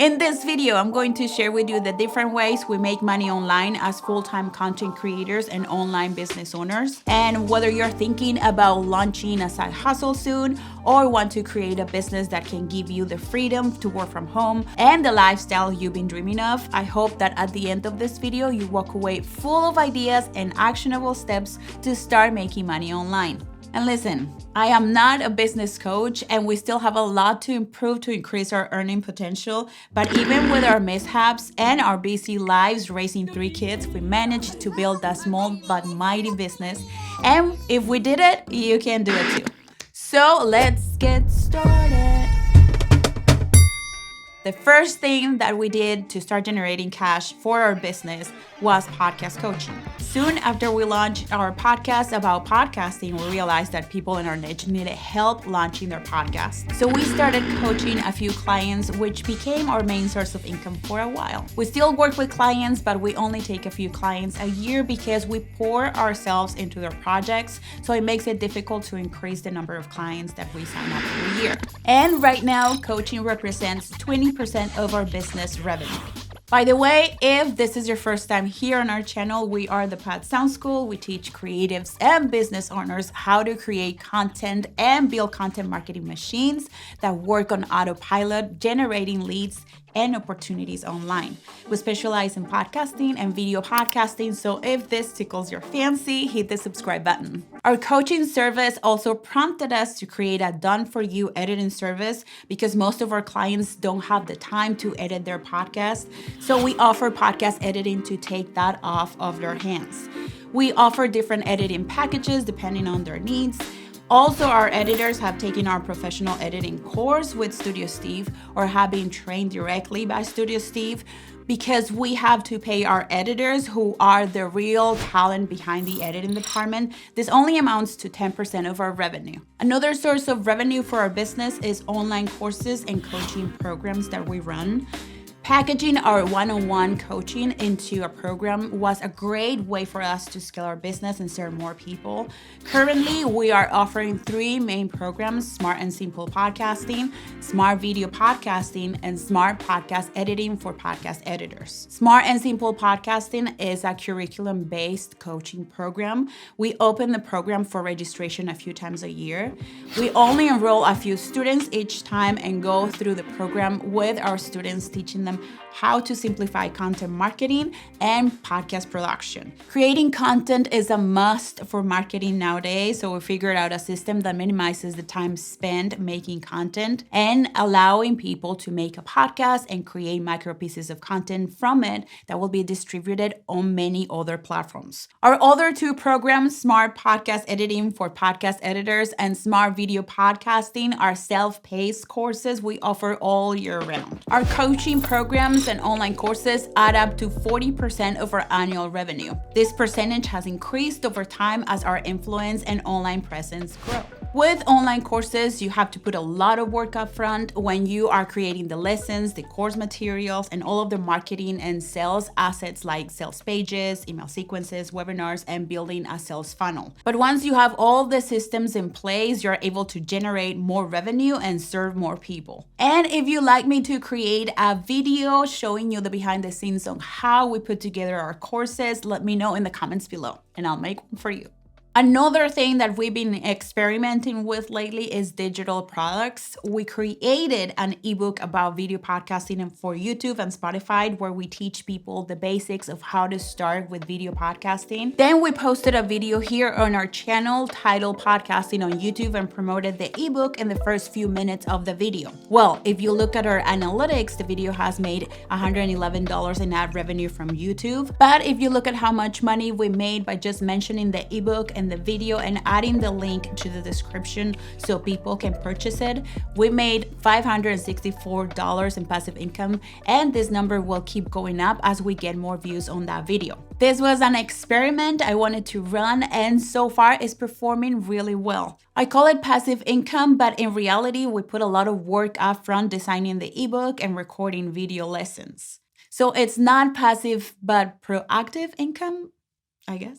In this video, I'm going to share with you the different ways we make money online as full-time content creators and online business owners. And whether you're thinking about launching a side hustle soon or want to create a business that can give you the freedom to work from home and the lifestyle you've been dreaming of, I hope that at the end of this video, you walk away full of ideas and actionable steps to start making money online. And listen, I am not a business coach and we still have a lot to improve to increase our earning potential. But even with our mishaps and our busy lives raising 3 kids, we managed to build a small but mighty business. And if we did it, you can do it too. So let's get started. The first thing that we did to start generating cash for our business was podcast coaching. Soon after we launched our podcast about podcasting, we realized that people in our niche needed help launching their podcast. So we started coaching a few clients, which became our main source of income for a while. We still work with clients, but we only take a few clients a year because we pour ourselves into their projects. So it makes it difficult to increase the number of clients that we sign up every year. And right now, coaching represents 20% of our business revenue. By the way, if this is your first time here on our channel, we are the Pat Sound School. We teach creatives and business owners how to create content and build content marketing machines that work on autopilot, generating leads and opportunities online. We specialize in podcasting and video podcasting, so if this tickles your fancy, hit the subscribe button. Our coaching service also prompted us to create a done-for-you editing service because most of our clients don't have the time to edit their podcast, so we offer podcast editing to take that off of their hands. We offer different editing packages depending on their needs. Also, our editors have taken our professional editing course with Studio Steve or have been trained directly by Studio Steve because we have to pay our editors who are the real talent behind the editing department. This only amounts to 10% of our revenue. Another source of revenue for our business is online courses and coaching programs that we run. Packaging our one-on-one coaching into a program was a great way for us to scale our business and serve more people. Currently, we are offering 3 main programs: Smart and Simple Podcasting, Smart Video Podcasting, and Smart Podcast Editing for podcast editors. Smart and Simple Podcasting is a curriculum-based coaching program. We open the program for registration a few times a year. We only enroll a few students each time and go through the program with our students, teaching them how to simplify content marketing and podcast production. Creating content is a must for marketing nowadays, so we figured out a system that minimizes the time spent making content and allowing people to make a podcast and create micro pieces of content from it that will be distributed on many other platforms. Our other 2 programs, Smart Podcast Editing for podcast editors and Smart Video Podcasting, are self-paced courses we offer all year round. Our coaching programs and online courses add up to 40% of our annual revenue. This percentage has increased over time as our influence and online presence grow. With online courses, you have to put a lot of work up front when you are creating the lessons, the course materials, and all of the marketing and sales assets like sales pages, email sequences, webinars, and building a sales funnel. But once you have all the systems in place, you're able to generate more revenue and serve more people. And if you'd like me to create a video showing you the behind the scenes on how we put together our courses, let me know in the comments below and I'll make one for you. Another thing that we've been experimenting with lately is digital products. We created an ebook about video podcasting for YouTube and Spotify where we teach people the basics of how to start with video podcasting. Then we posted a video here on our channel titled Podcasting on YouTube and promoted the ebook in the first few minutes of the video. Well, if you look at our analytics, the video has made $111 in ad revenue from YouTube. But if you look at how much money we made by just mentioning the ebook and the video and adding the link to the description so people can purchase it, we made $564 in passive income, and this number will keep going up as we get more views on that video. This was an experiment I wanted to run, and so far it's performing really well. I call it passive income, but in reality, we put a lot of work up front designing the ebook and recording video lessons. So it's not passive, but proactive income, I guess.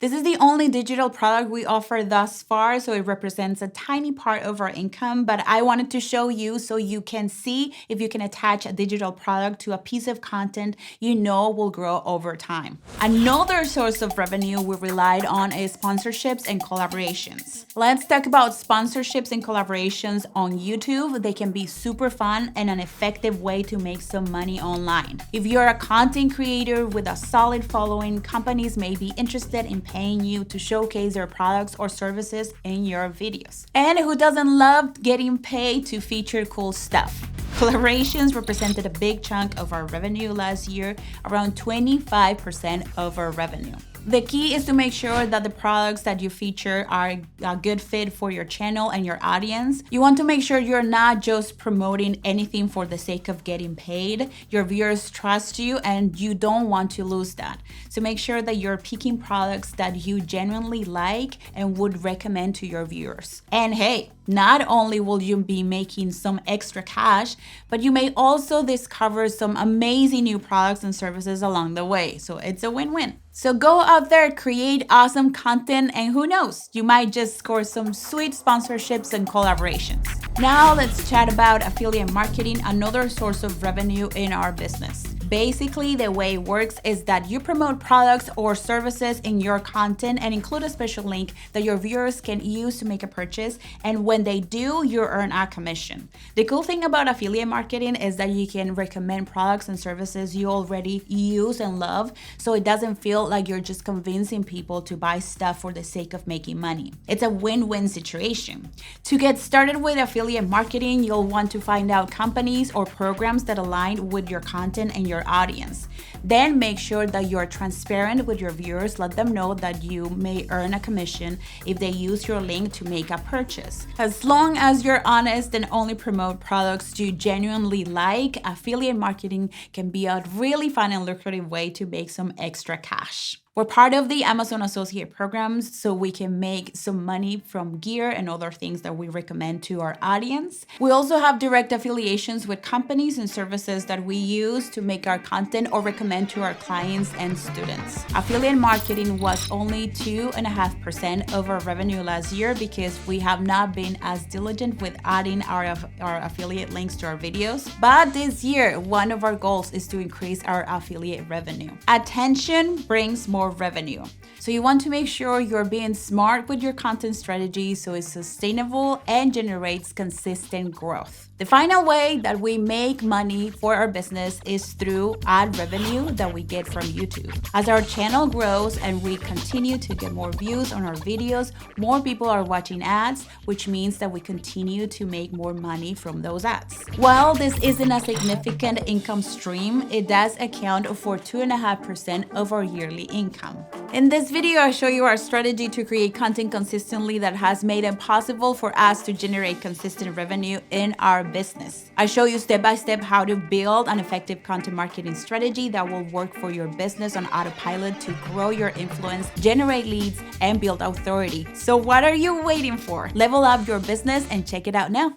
This is the only digital product we offer thus far, so it represents a tiny part of our income, but I wanted to show you so you can see if you can attach a digital product to a piece of content you know will grow over time. Another source of revenue we relied on is sponsorships and collaborations. Let's talk about sponsorships and collaborations on YouTube. They can be super fun and an effective way to make some money online. If you're a content creator with a solid following, companies may be interested in paying you to showcase their products or services in your videos. And who doesn't love getting paid to feature cool stuff? Collaborations represented a big chunk of our revenue last year, around 25% of our revenue. The key is to make sure that the products that you feature are a good fit for your channel and your audience. You want to make sure you're not just promoting anything for the sake of getting paid. Your viewers trust you and you don't want to lose that. So make sure that you're picking products that you genuinely like and would recommend to your viewers. And hey, not only will you be making some extra cash, but you may also discover some amazing new products and services along the way. So it's a win-win. So go out there, create awesome content, and who knows, you might just score some sweet sponsorships and collaborations. Now let's chat about affiliate marketing, another source of revenue in our business. Basically, the way it works is that you promote products or services in your content and include a special link that your viewers can use to make a purchase. And when they do, you earn a commission. The cool thing about affiliate marketing is that you can recommend products and services you already use and love, so it doesn't feel like you're just convincing people to buy stuff for the sake of making money. It's a win-win situation. To get started with affiliate marketing, you'll want to find out companies or programs that align with your content and your audience. Then make sure that you're transparent with your viewers. Let them know that you may earn a commission if they use your link to make a purchase. As long as you're honest and only promote products you genuinely like, affiliate marketing can be a really fun and lucrative way to make some extra cash. We're part of the Amazon Associate programs, so we can make some money from gear and other things that we recommend to our audience. We also have direct affiliations with companies and services that we use to make our content or recommend to our clients and students. Affiliate marketing was only 2.5% of our revenue last year because we have not been as diligent with adding our affiliate links to our videos. But this year, one of our goals is to increase our affiliate revenue. Attention brings more revenue. So you want to make sure you're being smart with your content strategy so it's sustainable and generates consistent growth. The final way that we make money for our business is through ad revenue that we get from YouTube. As our channel grows and we continue to get more views on our videos, more people are watching ads, which means that we continue to make more money from those ads. While this isn't a significant income stream, it does account for 2.5% of our yearly income. In this video, I show you our strategy to create content consistently that has made it possible for us to generate consistent revenue in our business. I show you step by step how to build an effective content marketing strategy that will work for your business on autopilot to grow your influence, generate leads, and build authority. So what are you waiting for? Level up your business and check it out now.